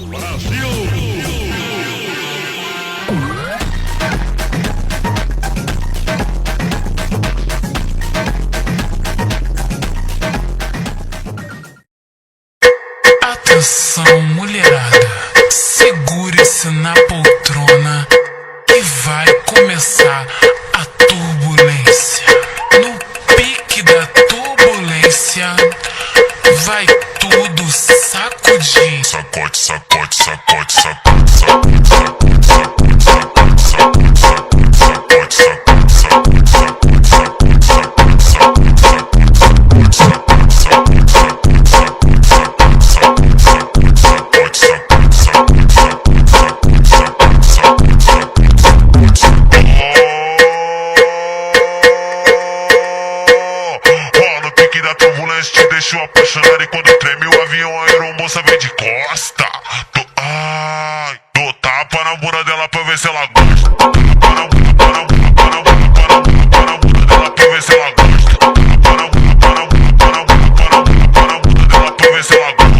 Brasil! Atenção, mulherada, segure-se na poltrona que vai começar a turbulência. No pique da turbulência vai tudo sacudir. Sacode, sacode, sacode, sacode, sacode, sacode, sacode, sacode, sacode, sacode, sacode, sacode, sacode, sacode, sacode, da turbulência te deixou apaixonado e quando treme o avião, a aeromoça vem de costa. Dou tapa na bunda dela pra ver se ela gosta. Tapa na bunda dela pra ver se ela gosta. Tapa na bunda dela pra ver se ela gosta.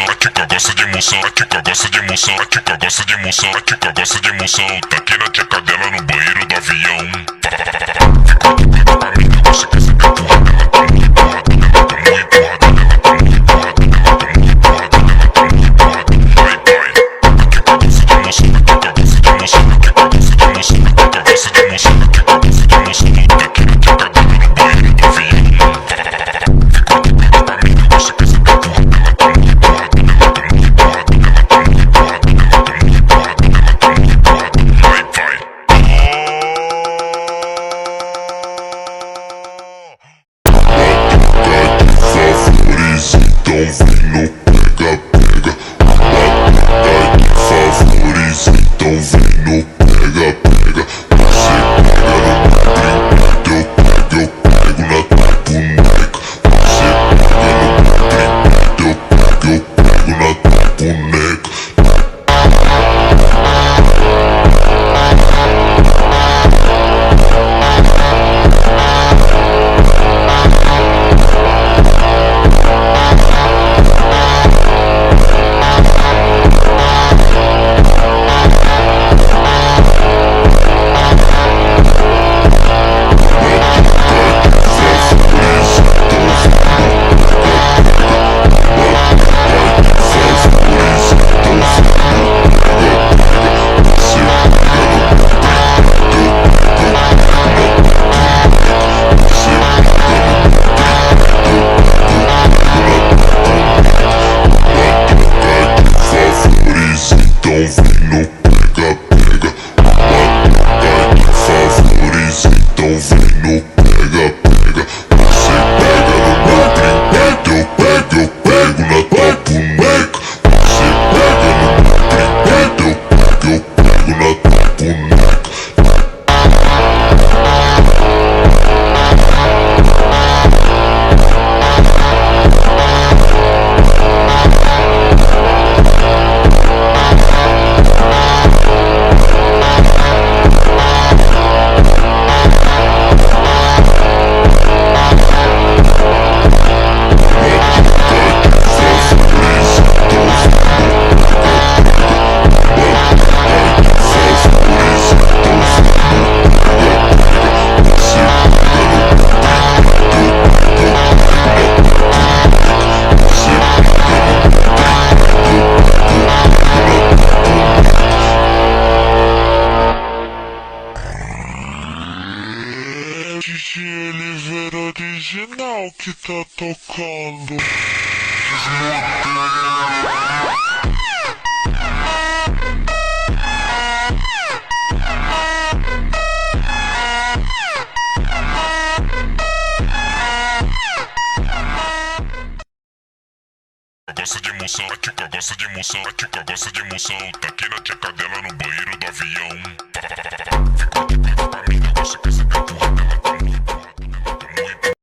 Aqui que eu gosto de emoção, aqui que eu gosto de emoção, aqui que eu gosto de emoção, aqui que eu gosto de emoção. Tá aqui na tcheca dela no banheiro do avião. Ficou tudo pra mim, eu gosto que você me empurra dela, tá muito empurrada dela, tá muito empurrada dela, tá muito empurrada dela, tá muito empurrada dela, tá muito empurrada. Vai, vai. Aqui que eu gosto de emoção, aqui que eu gosto de emoção, aqui que eu gosto de emoção, aqui que eu gosto de emoção, aqui que eu gosto de emoção. Tá aqui na tcheca dela no banheiro do avião. Ficou tudo pra mim, eu gosto que você me empurra dela, tá muito empurrada. Então vem no pega, pega. Batata de favores, então vem no pega, pega. Você pega no meu brinquedo, eu pego na tua boneca. Você pega no meu brinquedo, eu pego na tua boneca. Então vem no pega, pega. Batata de favores, então vem no pega, pega. Você pega no meu brinquedo, eu pego na tua boneca. Você pega no meu brinquedo, eu pego na tua boneca. DJ Oliveira original que tá tocando. Gosta de emoção, a tchuca gosta de emoção, a tchuca gosta de emoção. Tá aqui na tcheca dela no banheiro do avião. Ficou de quatro pra mim, negócio quer ser empurrada, ela tá muito empurrada, ela tá muito empurrada.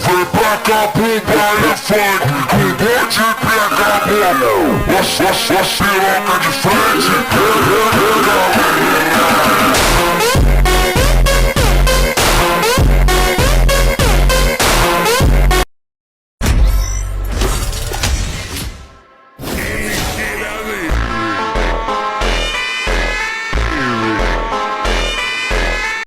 Vem pra cá pro baile funk, com um monte de PH bom. Nossa piroca de frente,